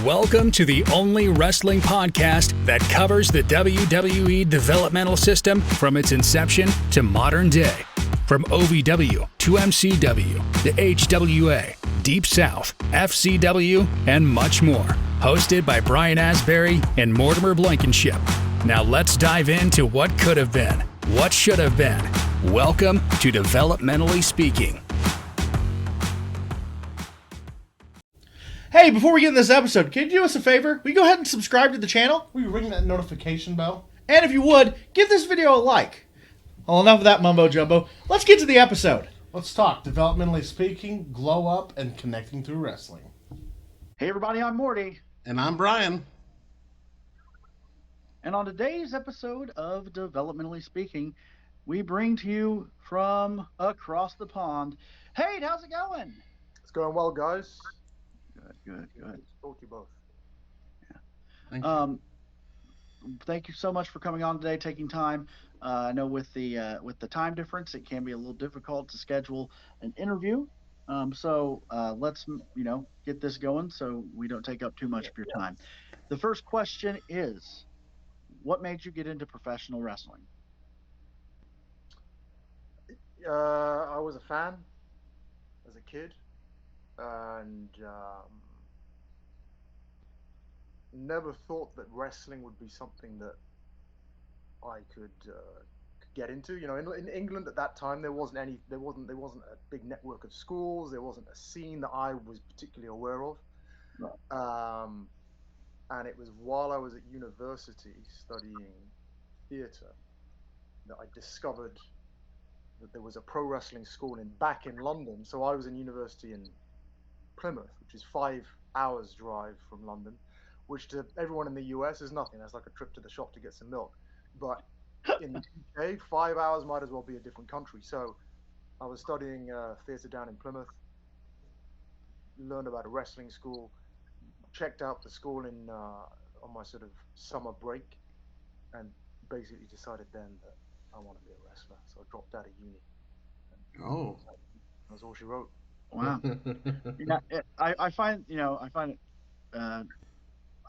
Welcome to the only wrestling podcast that covers the WWE developmental system from its inception to modern day. From OVW to MCW, the HWA, Deep South, FCW, and much more. Hosted by Brian Asbury and Mortimer Blankenship. Now let's dive into what could have been, what should have been. Welcome to Developmentally Speaking. Hey, before we get in this episode, can you do us a favor? Will you go ahead and subscribe to the channel? Will you ring that notification bell? And if you would, give this video a like. Well, enough of that mumbo jumbo. Let's get to the episode. Let's talk developmentally speaking, glow up, and connecting through wrestling. Hey everybody, I'm Morty. And I'm Brian. And on today's episode of Developmentally Speaking, we bring to you from across the pond. Hey, how's it going? It's going well, guys. Good. Talk to you both. Yeah. Thank you. Thank you so much for coming on today, taking time. I know with the time difference, it can be a little difficult to schedule an interview. So let's get this going so we don't take up too much of your time. The first question is, what made you get into professional wrestling? I was a fan as a kid, and never thought that wrestling would be something that I could get into. You know, in England at that time, there wasn't a big network of schools. There wasn't a scene that I was particularly aware of. Right. And it was while I was at university studying theatre that I discovered that there was a pro wrestling school back in London. So I was in university in Plymouth, which is 5 hours drive from London, which to everyone in the US is nothing. That's like a trip to the shop to get some milk. But in the UK, 5 hours might as well be a different country. So I was studying theatre down in Plymouth, learned about a wrestling school, checked out the school on my sort of summer break, and basically decided then that I want to be a wrestler. So I dropped out of uni. Oh. That's all she wrote. Wow. I find it.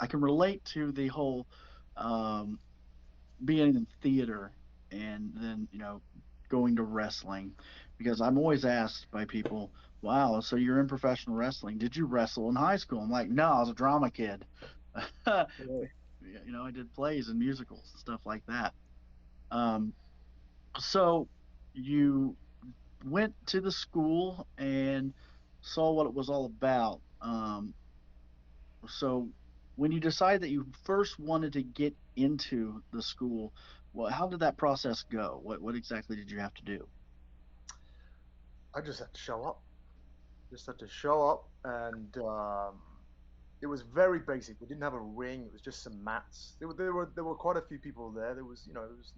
I can relate to the whole being in theater and then going to wrestling, because I'm always asked by people, "Wow, so you're in professional wrestling? Did you wrestle in high school?" I'm like, "No, I was a drama kid." I did plays and musicals and stuff like that. So you went to the school and saw what it was all about. So when you decided that you first wanted to get into the school, how did that process go? What exactly did you have to do? I just had to show up. And it was very basic. We didn't have a ring. It was just some mats. There were quite a few people there. You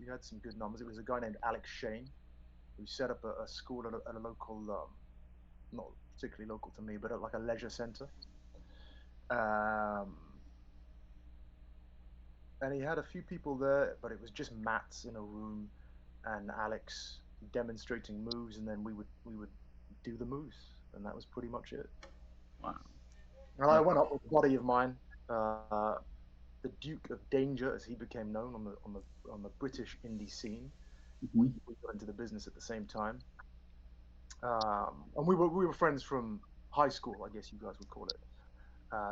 had some good numbers. It was a guy named Alex Shane who set up a school at a local, not particularly local to me, but at like a leisure center. And he had a few people there, but it was just mats in a room, and Alex demonstrating moves, and then we would do the moves, and that was pretty much it. Wow. And I went up with a buddy of mine, the Duke of Danger, as he became known on the British indie scene. Mm-hmm. We got into the business at the same time, and we were friends from high school, I guess you guys would call it.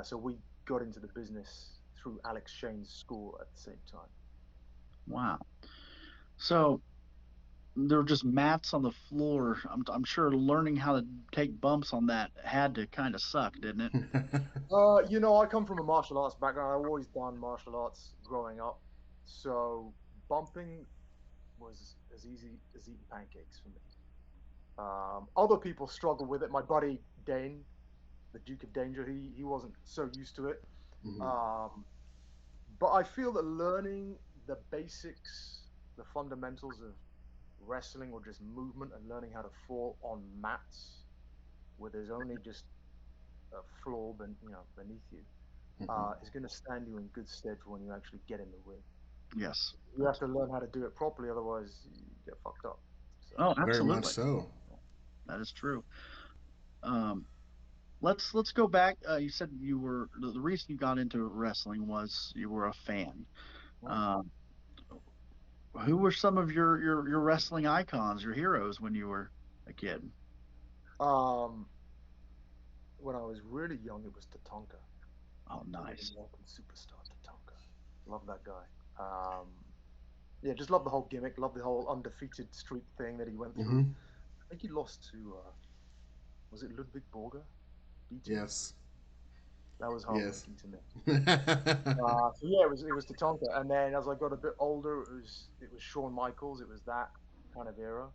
So we got into the business through Alex Shane's school at the same time. Wow. So there were just mats on the floor. I'm sure learning how to take bumps on that had to kind of suck, didn't it? I come from a martial arts background. I've always done martial arts growing up, so bumping was as easy as eating pancakes for me. Other people struggle with it. My buddy Dane, the Duke of Danger, he wasn't so used to it. Mm-hmm. But I feel that learning the basics, the fundamentals of wrestling or just movement, and learning how to fall on mats where there's only just a floor beneath you, is going to stand you in good stead for when you actually get in the ring. Yes. You have to learn how to do it properly, otherwise you get fucked up. So. Oh, absolutely. Very much so. That is true. let's go back. You said you were the reason you got into wrestling was you were a fan. Mm. Um, who were some of your wrestling icons, your heroes when you were a kid? Um, when I was really young, it was Tatanka, Oh, the nice. American superstar Tatanka. Love that guy. Yeah, just love the whole gimmick. Love the whole undefeated streak thing that he went through. Mm-hmm. I think he lost to was it Ludwig Borger? Beat him. Yes. That was Yes. heartbreaking to me. So yeah, it was Tatanka, and then as I got a bit older, it was Shawn Michaels. It was that kind of era.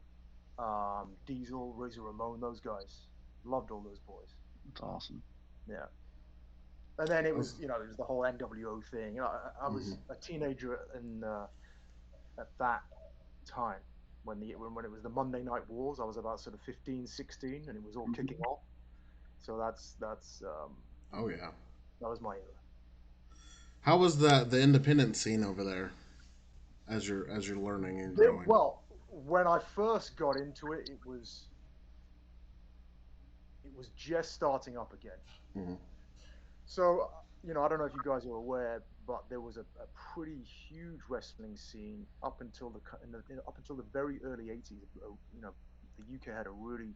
Diesel, Razor Ramon, those guys. Loved all those boys. That's awesome. Yeah. And then it I was, was, it was the whole NWO thing. I hmm was a teenager at that time when it was the Monday Night Wars. I was about sort of 15, 16, and it was all kicking Mhm. off. So Oh yeah. that was my era. How was the independent scene over there as you're learning and growing? Well, when I first got into it, it was just starting up again. Hmm So, I don't know if you guys are aware, but there was a pretty huge wrestling scene up until up until the very early '80s. The UK had a really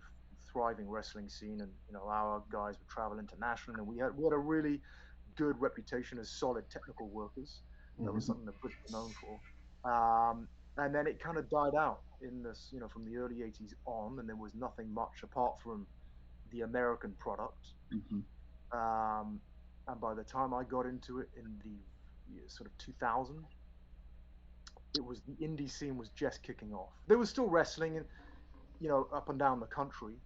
thriving wrestling scene, and our guys would travel internationally, and we had a really good reputation as solid technical workers. That was hmm something the Brits were known for. And then it kind of died out in this, from the early '80s on, and there was nothing much apart from the American product. Mhm. Um, and by the time I got into it in the sort of 2000, the indie scene was just kicking off. There was still wrestling, and up and down the country,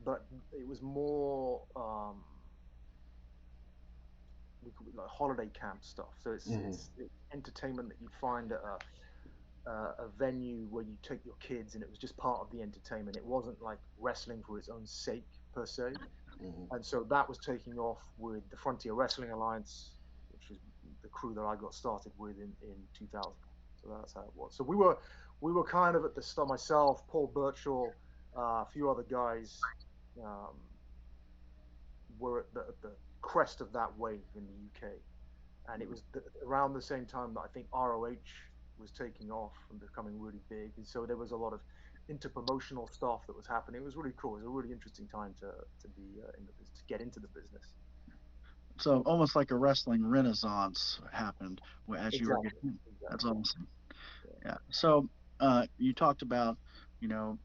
but it was more we call it like holiday camp stuff. So hmm it's entertainment that you'd find at a venue where you take your kids, and it was just part of the entertainment. It wasn't like wrestling for its own sake per se. hmm And so that was taking off with the Frontier Wrestling Alliance, which is the crew that I got started with in 2000. So that's how it was. So we were kind of at the start. Myself, Paul Birchall, a few other guys um, were at the crest of that wave in the UK, and it was around the same time that I think ROH was taking off and becoming really big, and so there was a lot of interpromotional stuff that was happening. It was really cool. It was a really interesting time to be in the business, to get into the business. So almost like a wrestling renaissance happened as you were Exactly, getting. That's exactly. awesome. Yeah. Yeah. So you talked about you know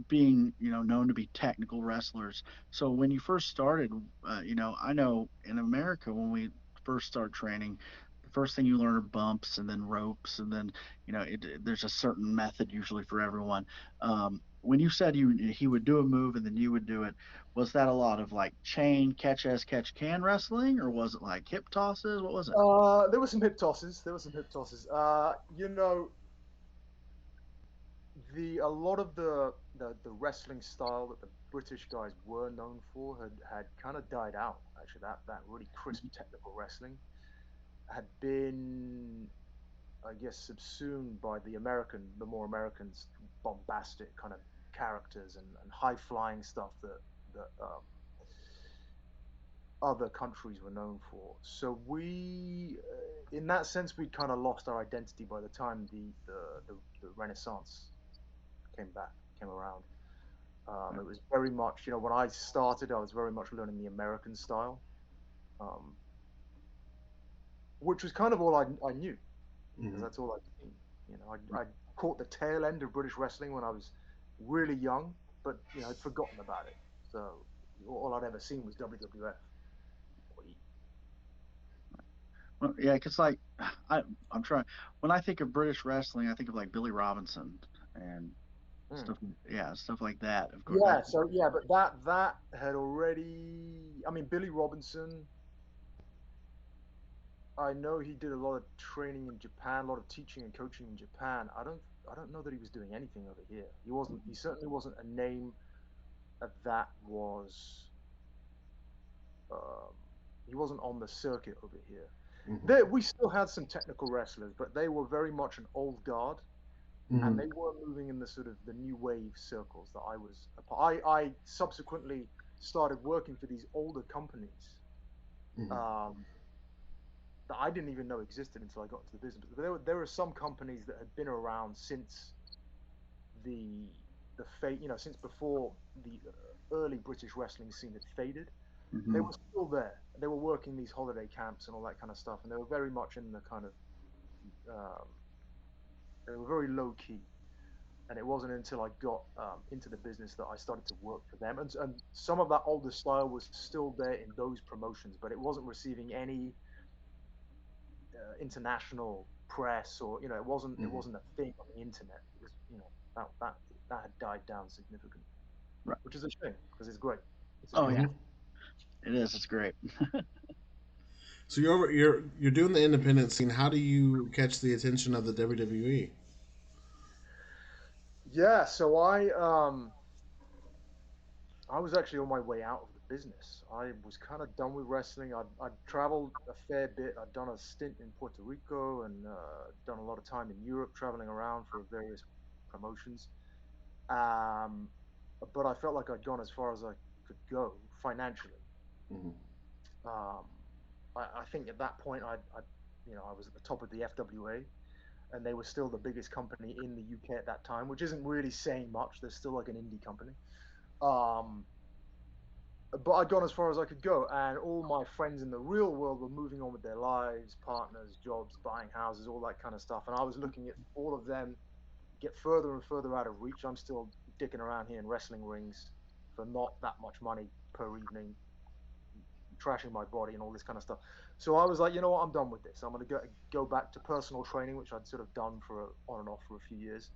being known to be technical wrestlers. So when you first started, I know in America when we first start training, the first thing you learn are bumps and then ropes and then there's a certain method usually for everyone. When you said he would do a move and then you would do it, was that a lot of like chain catch as catch can wrestling or was it like hip tosses? What was it? There were some hip tosses. There were some hip tosses. The a lot of the wrestling style that the British guys were known for had kind of died out. Actually, that really crisp technical wrestling had been, I guess, subsumed by the more American bombastic kind of characters and high flying stuff that other countries were known for. So in that sense, we'd kind of lost our identity by the time the Renaissance came around. It was very much, when I started, I was very much learning the American style, um, which was kind of all I knew, because hmm that's all I'd seen. I caught the tail end of British wrestling when I was really young, but I'd forgotten about it. So all I'd ever seen was WWF. Or Well, yeah, because like I'm trying when I think of British wrestling, I think of like Billy Robinson and Hmm. stuff. Yeah, stuff like that. Of course, Yeah, so yeah, but that had already. I mean, Billy Robinson. I know he did a lot of training in Japan, a lot of teaching and coaching in Japan. I don't know that he was doing anything over here. He wasn't. He certainly wasn't a name that was. Um, he wasn't on the circuit over here. hmm There, we still had some technical wrestlers, but they were very much an old guard, and hmm they were moving in the sort of the new wave circles that I was. I subsequently started working for these older companies that I didn't even know existed until I got into the business. But there were some companies that had been around since the fate, since before the early British wrestling scene had faded. Mm-hmm. They were still there. They were working these holiday camps and all that kind of stuff, and they were very much in the kind of they were very low key. And it wasn't until I got into the business that I started to work for them. And some of that older style was still there in those promotions, but it wasn't receiving any international press, or it wasn't a thing on the internet. It was that had died down significantly, Right. which is a shame because it's great. It's yeah, it is. It's great. So you're doing the independent scene. How do you catch the attention of the WWE? Yeah, so I was actually on my way out of the business. I was kind of done with wrestling. I'd traveled a fair bit. I'd done a stint in Puerto Rico and done a lot of time in Europe, traveling around for various promotions. Um, but I felt like I'd gone as far as I could go financially. Um, I think at that point I was at the top of the FWA, and they were still the biggest company in the UK at that time, which isn't really saying much. They're still like an indie company. But I'd gone as far as I could go, and all my friends in the real world were moving on with their lives, partners, jobs, buying houses, all that kind of stuff. And I was looking at all of them get further and further out of reach. I'm still dicking around here in wrestling rings for not that much money per evening, trashing my body and all this kind of stuff. So I was like, you know what, I'm done with this. I'm going to go back to personal training, which I'd sort of done on and off for a few years.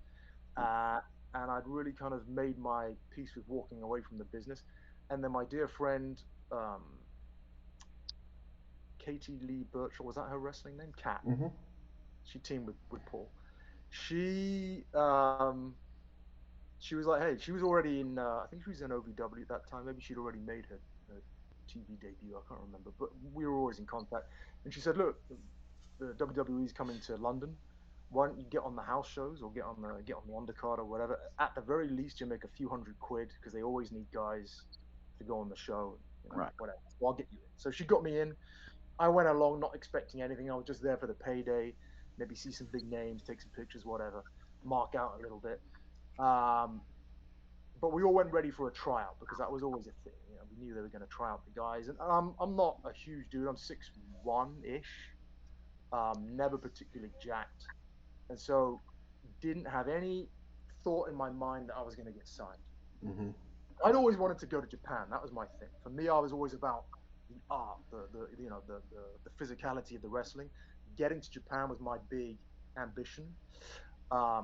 And I'd really kind of made my peace with walking away from the business. And then my dear friend, Katie Lee Birchall, was that her wrestling name? Kat. She teamed with Paul. She was like, hey, she was already in, I think she was in OVW at that time. Maybe she'd already made her TV debut. I can't remember, but we were always in contact. And she said, look, the WWE is coming to London. Why don't you get on the house shows or get on the undercard or whatever? At the very least, you make a few $100 because they always need guys to go on the show. Right. Whatever. So I'll get you in. So she got me in. I went along not expecting anything. I was just there for the payday, maybe see some big names, take some pictures, whatever, mark out a little bit. But we all went ready for a tryout because that was always a thing. We knew they were going to try out the guys. And I'm not a huge dude. I'm 6'1"-ish. Never particularly jacked. And so didn't have any thought in my mind that I was going to get signed. I'd always wanted to go to Japan. That was my thing. For me, I was always about the art, the physicality of the wrestling. Getting to Japan was my big ambition. I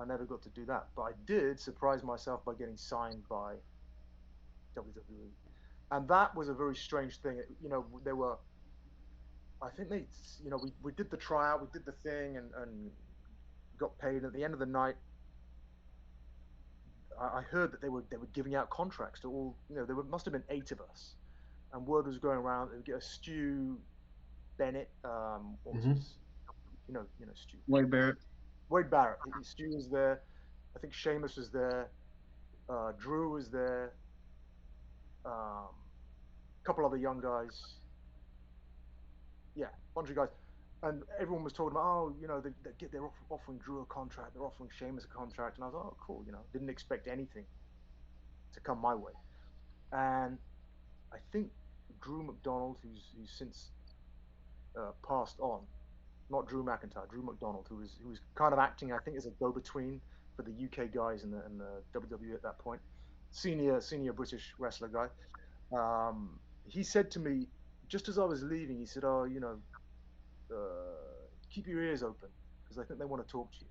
never got to do that, but I did surprise myself by getting signed by WWE, and that was a very strange thing. There were, I think we did the tryout, we did the thing, and got paid. At the end of the night, I heard that they were giving out contracts to all. Must have been 8 of us, and word was going around. They would get a Stu Bennett, what was his, Stu Wade Barrett. Wade Barrett. Stu was there. I think Sheamus was there. Drew was there. A couple other young guys. Yeah, bunch of guys. And everyone was talking about, they're offering Drew a contract, they're offering Sheamus a contract. And I was like, oh, cool, didn't expect anything to come my way. And I think Drew McDonald, who's since passed on, not Drew McIntyre, Drew McDonald, who was kind of acting, I think, as a go-between for the UK guys and the WWE at that point, senior British wrestler guy. He said to me just as I was leaving, he said, "Oh, keep your ears open because I think they want to talk to you."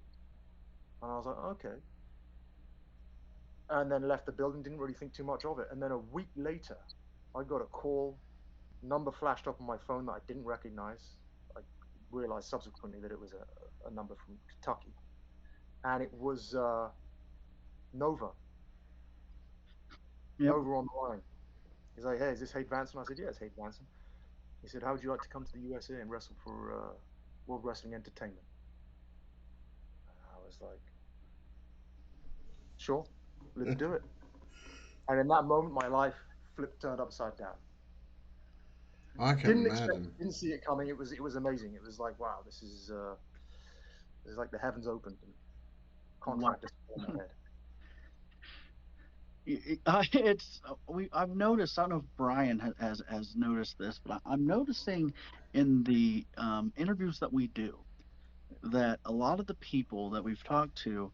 And I was like, "Okay." And then left the building, didn't really think too much of it. And then a week later, I got a call, number flashed up on my phone that I didn't recognize. I realized subsequently that it was a number from Kentucky. And it was Nova. Yep. Nova on the line. He's like, "Hey, is this Hade Vansen?" I said, "Yeah, it's Hade Vansen." He said, "How would you like to come to the USA and wrestle for World Wrestling Entertainment?" I was like, "Sure, let's do it." And in that moment, my life turned upside down. I can Didn't expect, imagine. didn't see it coming. It was amazing. It was like, wow, this is like the heavens opened and contract just fell on my head. I've noticed. I don't know if Brian has noticed this, but I'm noticing in the interviews that we do that a lot of the people that we've talked to,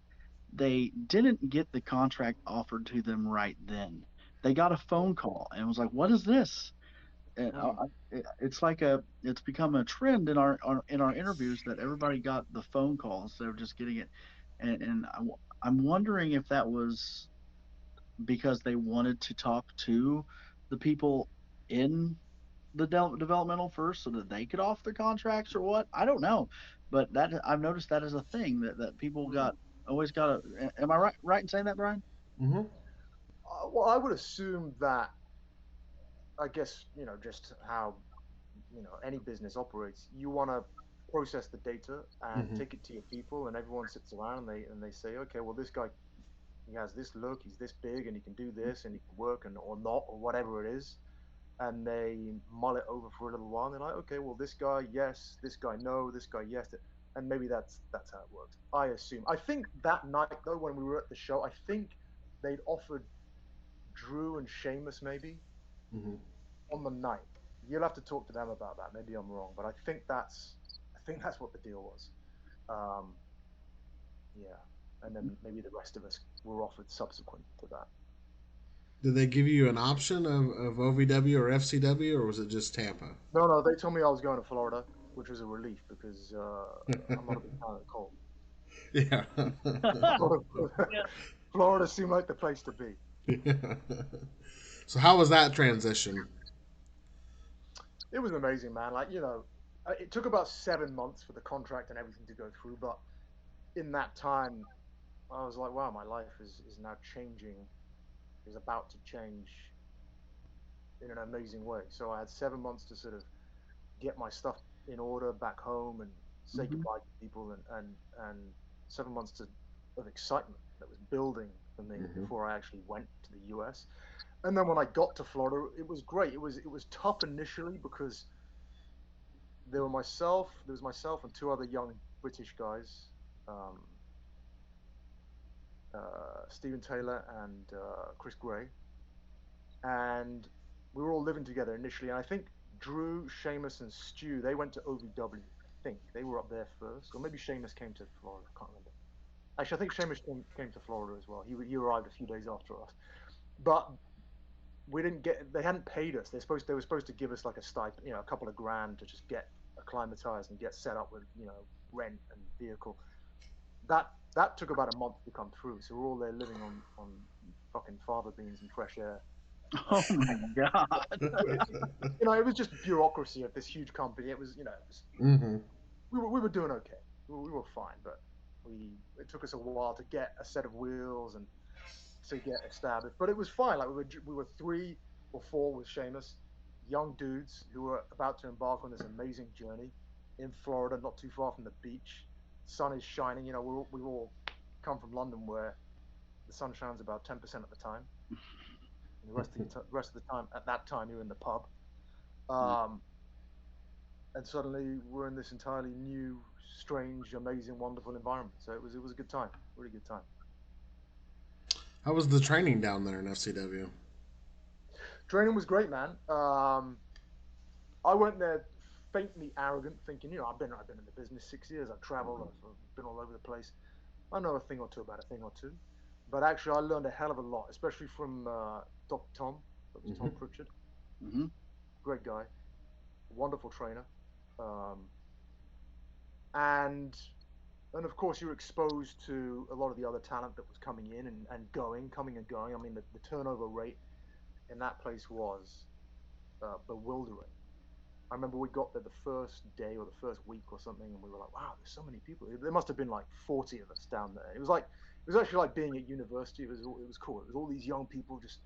they didn't get the contract offered to them right then. They got a phone call and was like, "What is this?" And it's become a trend in our interviews that everybody got the phone call instead of just getting it. And I'm wondering if that was because they wanted to talk to the people in the developmental first so that they could offer the contracts or what. I don't know, but that I've noticed that is a thing that people always got a. Am I right in saying that, Brian? Hmm. Well, I would assume that, I guess, just how, any business operates. You want to process the data and Hmm. take it to your people, and everyone sits around and they say, okay, well, this guy, he has this look, he's this big, and he can do this, and he can work, and or not, or whatever it is. And they mull it over for a little while, and they're like, okay, well, this guy, yes, this guy, no, this guy, yes, and maybe that's how it works. I assume. I think that night though, when we were at the show, I think they'd offered Drew and Sheamus maybe Hmm. on the night. You'll have to talk to them about that. Maybe I'm wrong, but I think that's what the deal was. Um, yeah, and then maybe the rest of us were offered subsequent to that. Did they give you an option of OVW or FCW, or was it just Tampa? No, no, they told me I was going to Florida, which was a relief because I'm not a big fan of the cold. Yeah. Yeah. Florida seemed like the place to be. So how was that transition? It was amazing, man. Like, it took about 7 months for the contract and everything to go through, but in that time, I was like, wow, my life is now changing, is about to change in an amazing way. So I had 7 months to sort of get my stuff in order back home and say Hmm. goodbye to people, and 7 months of excitement that was building for me Hmm. before I actually went to the US. And then when I got to Florida, it was great. It was tough initially because there was myself and two other young British guys, um, Stephen Taylor and Chris Gray, and we were all living together initially. And I think Drew, Sheamus, and Stu, they went to OVW. I think they were up there first, or maybe Sheamus came to Florida. I can't remember. Actually, I think Sheamus came to Florida as well. He arrived a few days after us, but we didn't get. They hadn't paid us. They were supposed to give us like a stipend, a couple of grand to just get acclimatized and get set up with rent and vehicle. That took about a month to come through. So we're all there living on fucking fava beans and fresh air. Oh my God. It was just bureaucracy of this huge company. Hmm. We were doing okay. We were fine, but it took us a while to get a set of wheels and to get established. But it was fine. Like we were 3 or 4 with Seamus, young dudes who were about to embark on this amazing journey in Florida, not too far from the beach. Sun is shining. We all come from London where the sun shines about 10% of the time, and the rest of the time at that time you're in the pub. Um, and suddenly we're in this entirely new, strange, amazing, wonderful environment. So it was a good time, really good time. How was the training down there in FCW? Training was great, man. I went there faintly arrogant, thinking, I've been in the business 6 years. I've traveled. I've been all over the place. I know a thing or two about a thing or two. But actually, I learned a hell of a lot, especially from Dr. Hmm. Tom Pritchard. Hmm. Great guy, wonderful trainer. Um, and and of course, you're exposed to a lot of the other talent that was coming in and going, coming and going. I mean, the turnover rate in that place was bewildering. I remember we got there the first day or the first week or something, and we were like, "Wow, there's so many people." There must have been like 40 of us down there. It was actually like being at university. It was cool. It was all these young people just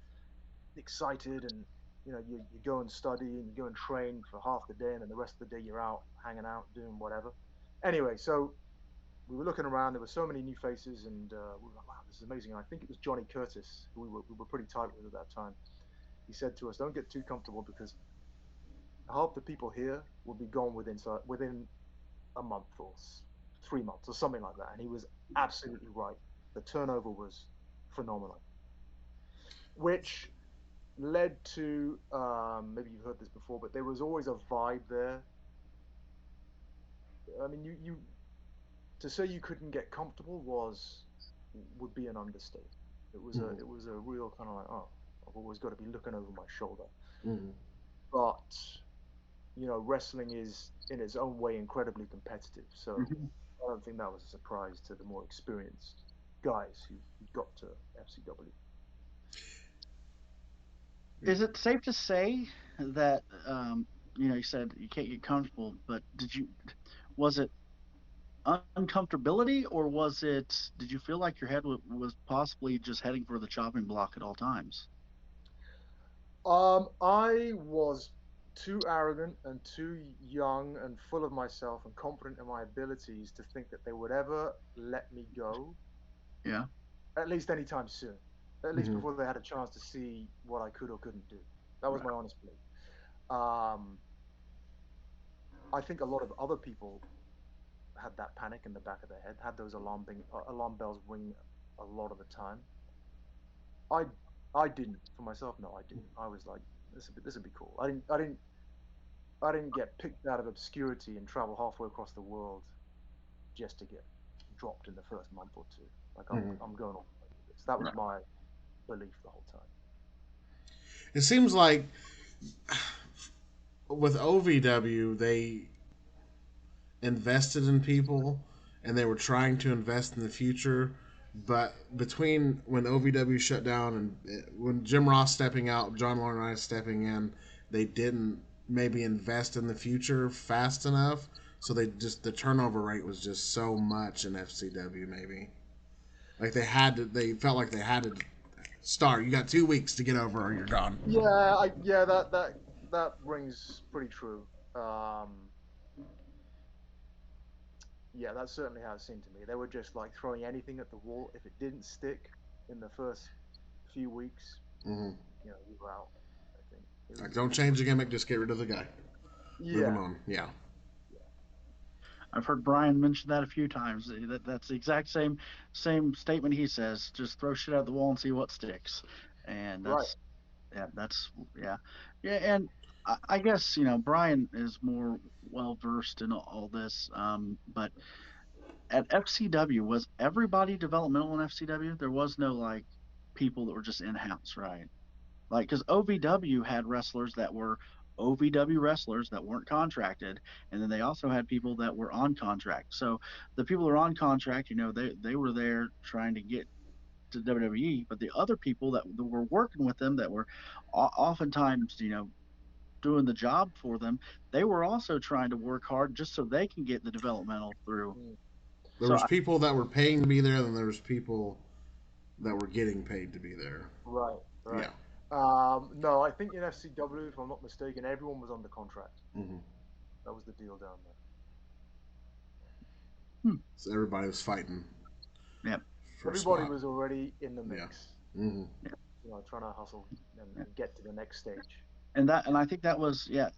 excited, and you go and study and you go and train for half the day, and then the rest of the day you're out hanging out doing whatever. Anyway, so we were looking around. There were so many new faces, and we were like, "Wow, this is amazing." And I think it was Johnny Curtis, who we were pretty tight with at that time. He said to us, "Don't get too comfortable because half the people here will be gone within a month or 3 months or something like that." And he was absolutely right. The turnover was phenomenal, which led to maybe you've heard this before, but there was always a vibe there. I mean, you to say you couldn't get comfortable would be an understatement. It was a real kind of like, oh, I've always got to be looking over my shoulder. Mm-hmm. But wrestling is in its own way incredibly competitive. So I don't think that was a surprise to the more experienced guys who got to FCW. Is it safe to say that you said you can't get comfortable, but was it uncomfortability, or did you feel like your head was possibly just heading for the chopping block at all times? I was too arrogant and too young and full of myself and confident in my abilities to think that they would ever let me go, Yeah. at least anytime soon, at least Mm-hmm. before they had a chance to see what I could or couldn't do. That was Right. my honest belief. Um, I think a lot of other people had that panic in the back of their head, had those alarm bells ring a lot of the time. I I didn't for myself. No, I didn't. I was like, this would be cool. I didn't get picked out of obscurity and travel halfway across the world just to get dropped in the first month or two. Like I'm Mm-hmm. I'm going all the way with this. That was Right. my belief the whole time. It seems like with OVW, they invested in people and they were trying to invest in the future. But between when OVW shut down and when Jim Ross stepping out, John Laurinaitis stepping in, they didn't maybe invest in the future fast enough. So the turnover rate was just so much in FCW. Maybe like they felt like they had to start. You got 2 weeks to get over, or you're gone. Yeah, that rings pretty true. Yeah, that's certainly how it seemed to me. They were just like throwing anything at the wall. If it didn't stick in the first few weeks, Mm-hmm. you were out. I think Like, it don't was change pretty. the gimmick, just get rid of the guy. Moving Yeah, on. Yeah. yeah, I've heard Brian mention that a few times. That's the exact same statement he says. Just throw shit out the wall and see what sticks. And right. yeah, yeah. And I guess Brian is more well versed in all this. But at FCW, was everybody developmental in FCW? There was no like people that were just in house, right? Like, because OVW had wrestlers that were OVW wrestlers that weren't contracted, and then they also had people that were on contract. So the people who are on contract, they were there trying to get to WWE, but the other people that were working with them that were oftentimes, doing the job for them, they were also trying to work hard just so they can get the developmental through. Mm, There So was people that were paying to be there, and there was people that were getting paid to be there. right, right. Yeah. No, I think in FCW, if I'm not mistaken, everyone was under contract. Mm-hmm. That was the deal down there. hmm, So everybody was fighting yeah, for a Everybody spot. was already in the Yeah. mix, Mm-hmm. yeah. trying to hustle Yeah. and get to the next stage. And I think that was, yeah,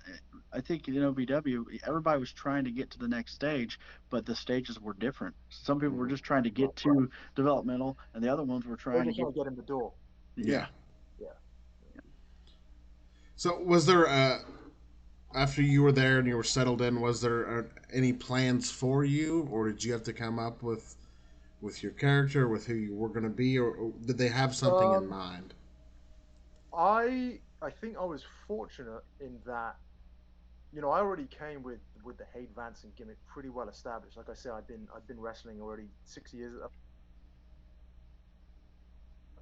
I think in OVW everybody was trying to get to the next stage, but the stages were different. Some people were Mm-hmm. just trying to Right. get to developmental, and the other ones were They were trying to just get, trying to get in the door. Yeah. yeah. Yeah. So was there after you were there and you were settled in, was there any plans for you, or did you have to come up with your character, with who you were going to be, or did they have something in Um, mind? I think I was fortunate in that I already came with the Hade Vansen gimmick pretty well established. Like I said, I'd been wrestling already 6 years at that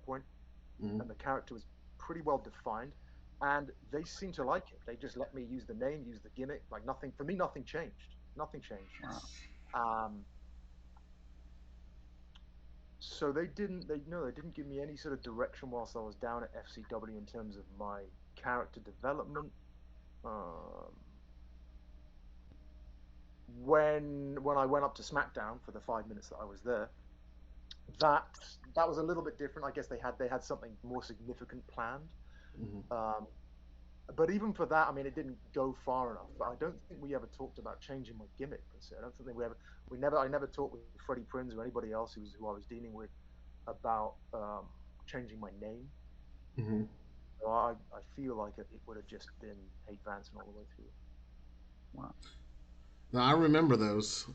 point, Mm-hmm. and the character was pretty well defined. And they seemed to like it. They just let me use the name, use the gimmick. Like nothing for me, nothing changed. Nothing changed. Wow. Um, so they didn't give me any sort of direction whilst I was down at FCW in terms of my character development. Um, when I went up to SmackDown for the 5 minutes that I was there, that was a little bit different. I guess they had something more significant planned. But even for that, I mean, it didn't go far enough. But I don't think we ever talked about changing my gimmick per se. I don't think I never talked with Freddie Prinze or anybody else who I was dealing with about changing my name. So I feel like it would have just been Hade Vansen all the way through. Wow. Now I remember those.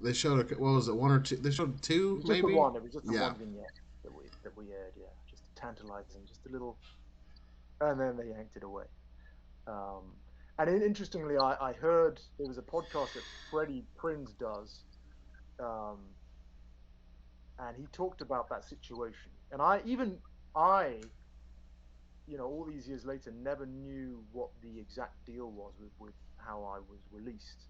They showed what was it, one or two? They showed two, It was maybe. just the one. It was just the Yeah. one vignette that we aired. Yeah, just tantalizing, just a little, and then they yanked it away. And interestingly, I heard there was a podcast that Freddie Prinze does, and he talked about that situation. And I, all these years later, never knew what the exact deal was with how I was released,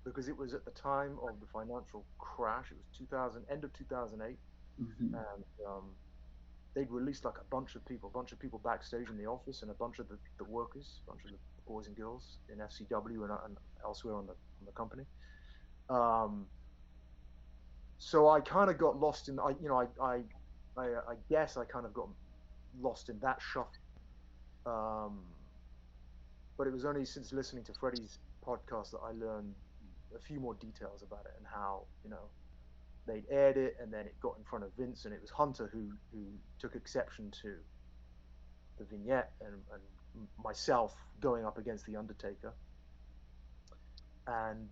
because it was at the time of the financial crash. It was end of 2008, and they'd released like a bunch of people backstage in the office, and a bunch of the workers, a bunch of the boys and girls in FCW and elsewhere on the company. So I kind of got lost in, I guess I kind of got lost in that shuffle. But it was only since listening to Freddie's podcast that I learned a few more details about it and how, they'd aired it, and then it got in front of Vince, and it was Hunter who took exception to the vignette and myself going up against the Undertaker, and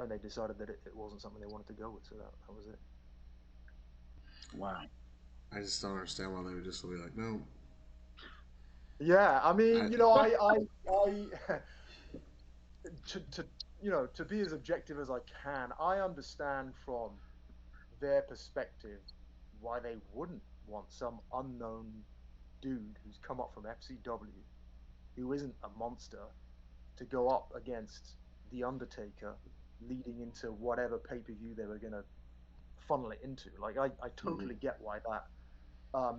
they decided that it wasn't something they wanted to go with, so that was it. Wow. I just don't understand why they would just be like, no. Yeah, I mean, to be as objective as I can, I understand from their perspective why they wouldn't want some unknown dude who's come up from FCW, who isn't a monster, to go up against the Undertaker, leading into whatever pay-per-view they were going to funnel it into. Like, I totally get why that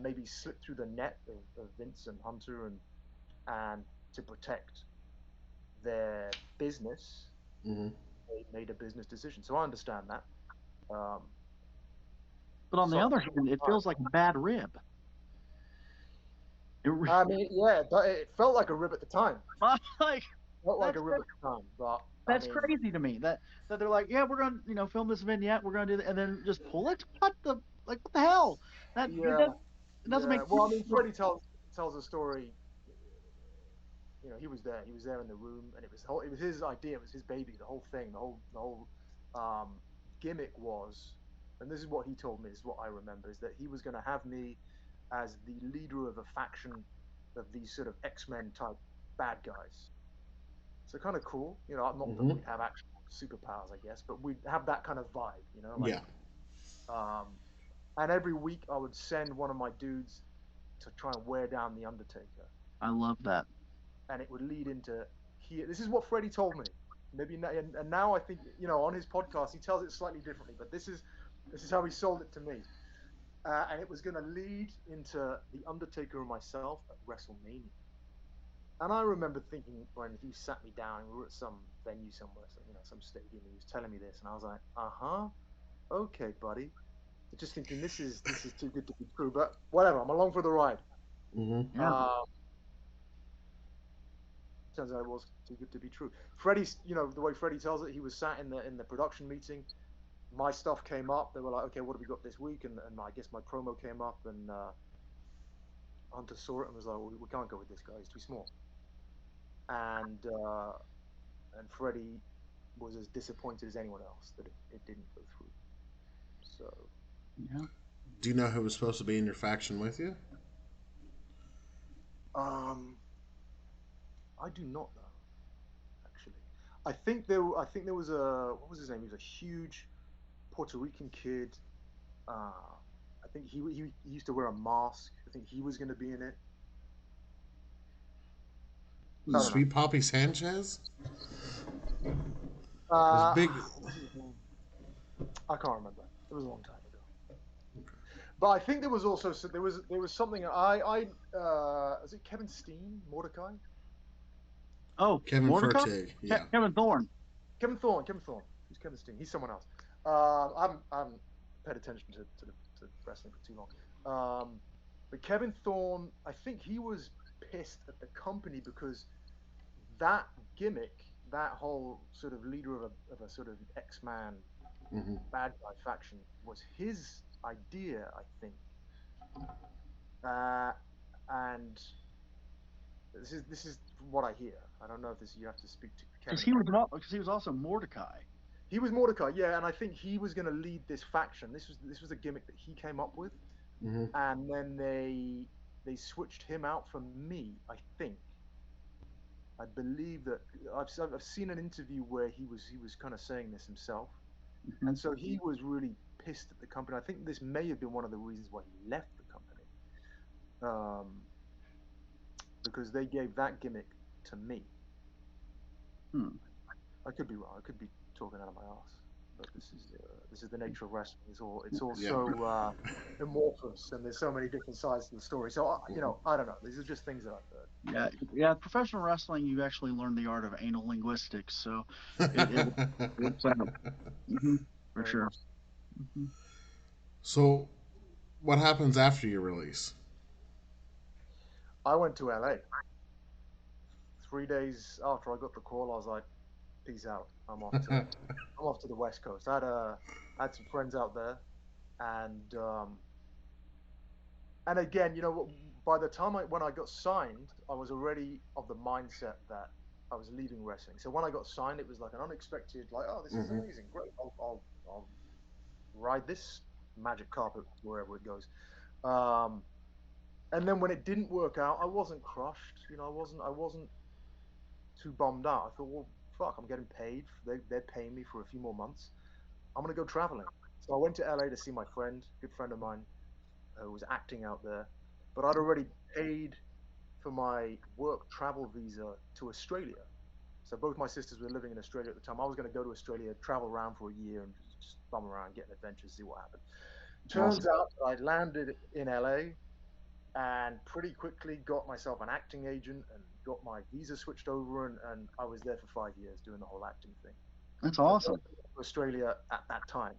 maybe slipped through the net of Vince and Hunter, and to protect their business, they made a business decision. So I understand that. But on the other hand, it feels like a bad rib. I mean, yeah, but it felt like a rib at the time. Like, Felt like a rib at the time, but that's crazy to me. That they're like, yeah, we're gonna film this vignette, we're gonna do that, and then just pull it. What the hell? That doesn't make sense. Well, I mean, Freddie tells a story. He was there. He was there in the room, and it was his idea. It was his baby. The whole thing, the whole gimmick was, and this is what he told me. This is what I remember: is that he was going to have me as the leader of a faction of these sort of X-Men type bad guys. So kind of cool, not that we'd have actual superpowers, I guess, but we'd have that kind of vibe, Yeah. And every week I would send one of my dudes to try and wear down the Undertaker. I love that. And it would lead into here. This is what Freddie told me. Maybe, and now I think, on his podcast he tells it slightly differently, but this is how he sold it to me. And it was going to lead into the Undertaker and myself at WrestleMania. And I remember thinking when he sat me down, we were at some venue somewhere, some stadium, he was telling me this, and I was like, okay, buddy. Just thinking this is too good to be true, but whatever, I'm along for the ride. Yeah. Turns out it was too good to be true. Freddie's, the way Freddie tells it, he was sat in the production meeting. My stuff came up. They were like, okay, what have we got this week? And I guess my promo came up, and Hunter saw it and was like, well, we can't go with this guy. He's too small. And Freddie was as disappointed as anyone else that it didn't go through. So, yeah. Do you know who was supposed to be in your faction with you? I do not know. Actually, I think there was what was his name? He was a huge Puerto Rican kid. I think he used to wear a mask. I think he was going to be in it. Sweet Poppy Sanchez? Big. I can't remember. It was a long time ago. Okay. But I think there was also there was something is it Kevin Steen, Mordecai? Oh, Kevin Mordecai? Fertig, yeah. Kevin Thorne. Kevin Thorne. Who's Kevin Steen? He's someone else. I haven't paid attention to wrestling for too long. But Kevin Thorne, I think he was pissed at the company because that gimmick, that whole sort of leader of a sort of X-Man bad guy faction, was his idea, I think. And this is what I hear. I don't know if this you have to speak to Kevin. Because he was also Mordecai. He was Mordecai, yeah, and I think he was going to lead this faction. This was a gimmick that he came up with, and then they switched him out for me. I believe that I've seen an interview where he was kind of saying this himself, and so he was really pissed at the company. I think this may have been one of the reasons why he left the company, because they gave that gimmick to me. I could be wrong. I could be talking out of my ass, but this is the nature of wrestling. It's all so amorphous, and there's so many different sides to the story. So I don't know. These are just things that I've heard. Yeah. Professional wrestling, you actually learn the art of anal linguistics, so it works out. For sure. So, what happens after your release? I went to LA. 3 days after I got the call, I was like, peace out. I'm off to the West Coast. I had some friends out there, and again, by the time when I got signed, I was already of the mindset that I was leaving wrestling. So when I got signed, it was like an unexpected, like, oh, this is amazing, great. I'll ride this magic carpet wherever it goes. And then when it didn't work out, I wasn't crushed. I wasn't too bummed out. I thought, well, fuck, I'm getting paid. They're paying me for a few more months. I'm gonna go traveling. So I went to LA to see my friend, good friend of mine, who was acting out there. But I'd already paid for my work travel visa to Australia. So both my sisters were living in Australia at the time. I was going to go to Australia, travel around for a year, and just bum around, get an adventure, see what happened. Turns out I landed in LA and pretty quickly got myself an acting agent and got my visa switched over, and I was there for 5 years doing the whole acting thing. That's awesome. Australia at that time.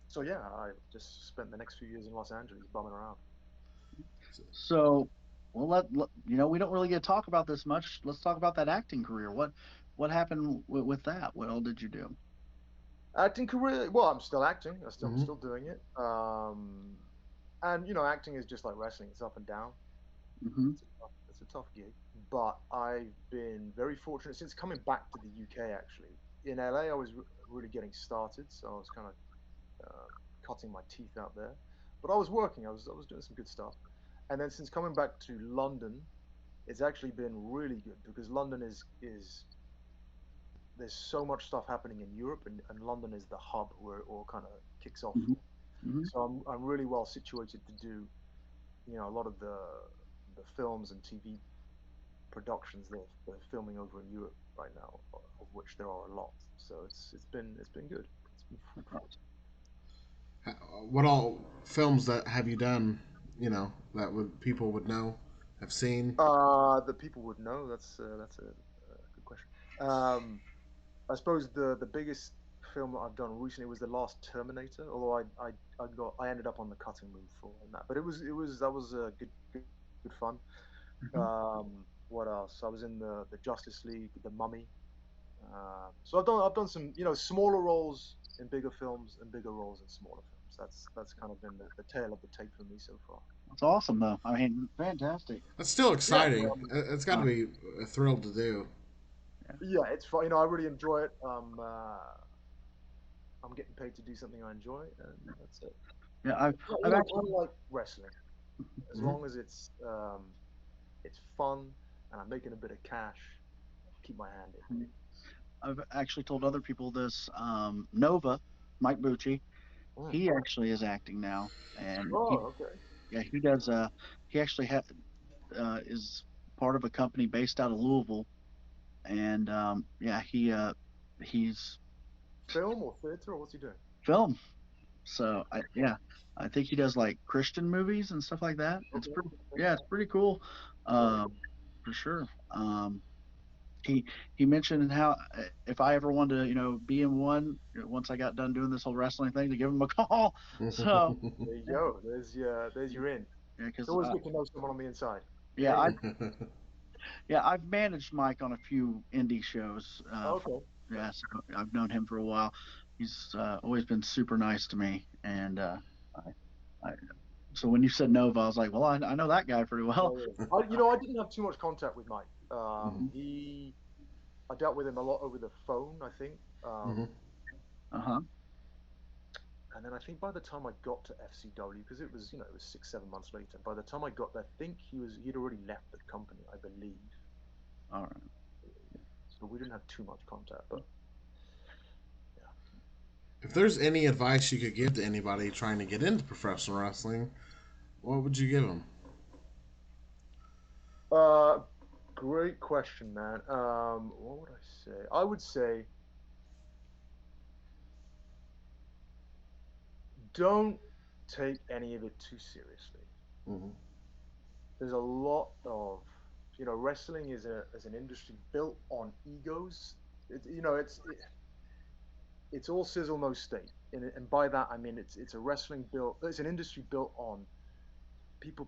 So yeah, I just spent the next few years in Los Angeles bumming around. So, well, we don't really get to talk about this much. Let's talk about that acting career. What happened with that? What all did you do? Acting career? Well, I'm still acting. I'm still doing it. And acting is just like wrestling. It's up and down. It's a tough gig. But I've been very fortunate since coming back to the UK. Actually, in LA, I was really getting started, so I was kind of cutting my teeth out there. But I was working. I was doing some good stuff. And then since coming back to London, it's actually been really good because London is there's so much stuff happening in Europe, and London is the hub where it all kind of kicks off. So I'm really well situated to do, a lot of the films and TV productions they're filming over in Europe right now, of which there are a lot. So it's been good. It's been fruitful. What all films that have you done? That people would know, have seen. The people would know. That's a good question. I suppose the biggest film that I've done recently was the last Terminator. Although I ended up on the cutting room floor and that, but that was good fun. What else? I was in the Justice League, the Mummy. So I've done some smaller roles in bigger films and bigger roles in smaller films. That's kind of been the tail of the tape for me so far. That's awesome, though. I mean, fantastic. That's still exciting. It's got to be a thrill to do. Yeah, it's fun. I really enjoy it. I'm getting paid to do something I enjoy, and that's it. Yeah, I like wrestling as long as it's fun and I'm making a bit of cash. Keep my hand in. I've actually told other people this. Nova, Mike Bucci, he actually is acting now, and he does. He actually is part of a company based out of Louisville, and he's film or theater, or what's he doing? Film. So I think he does like Christian movies and stuff like that. It's pretty cool, for sure. he mentioned how if I ever wanted to, be in one once I got done doing this whole wrestling thing, to give him a call. So There you go. There's your in. yeah, It's because always good to know someone on the inside. yeah, I've managed Mike on a few indie shows. Okay. Yeah, so I've known him for a while. He's always been super nice to me, and I so when you said Nova, I was like, well, I know that guy pretty well. I didn't have too much contact with Mike. I dealt with him a lot over the phone, I think. Uh-huh. And then I think by the time I got to FCW, because it was 6, 7 months later. By the time I got there, I think he'd already left the company, I believe. All right. So we didn't have too much contact, but If there's any advice you could give to anybody trying to get into professional wrestling, what would you give them? Great question, man. What would I say? I would say don't take any of it too seriously. Mm-hmm. There's a lot of, wrestling is an industry built on egos. It's all sizzle no steak, and by that I mean it's a wrestling built. It's an industry built on people,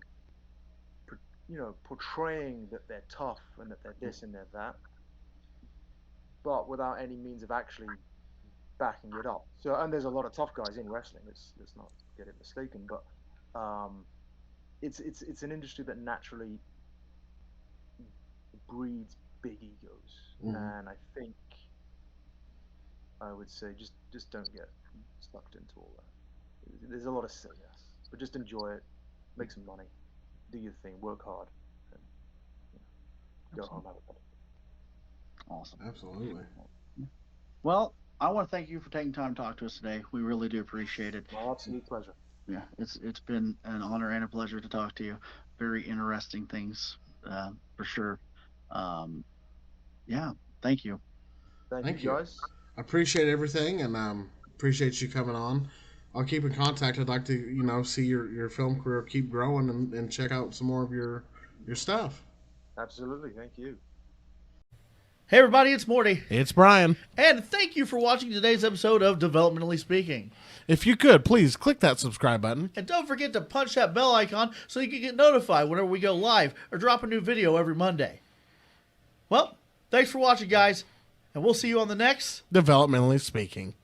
portraying that they're tough and that they're this and they're that, but without any means of actually backing it up. So, and there's a lot of tough guys in wrestling. Let's not get it mistaken, but it's an industry that naturally breeds big egos, and I think I would say just don't get sucked into all that. There's a lot of silliness, but just enjoy it, make some money, do your thing, work hard, and go home, have a better. Awesome. Absolutely. Well, I want to thank you for taking time to talk to us today. We really do appreciate it. My absolute pleasure. Yeah, it's been an honor and a pleasure to talk to you. Very interesting things, for sure. Yeah, thank you. Thank you, guys. I appreciate everything, and appreciate you coming on. I'll keep in contact. I'd like to, see your film career keep growing and check out some more of your stuff. Absolutely, thank you. Hey everybody, it's Morty. It's Brian. And thank you for watching today's episode of Developmentally Speaking. If you could, please click that subscribe button. And don't forget to punch that bell icon so you can get notified whenever we go live or drop a new video every Monday. Well, thanks for watching, guys, and we'll see you on the next Developmentally Speaking.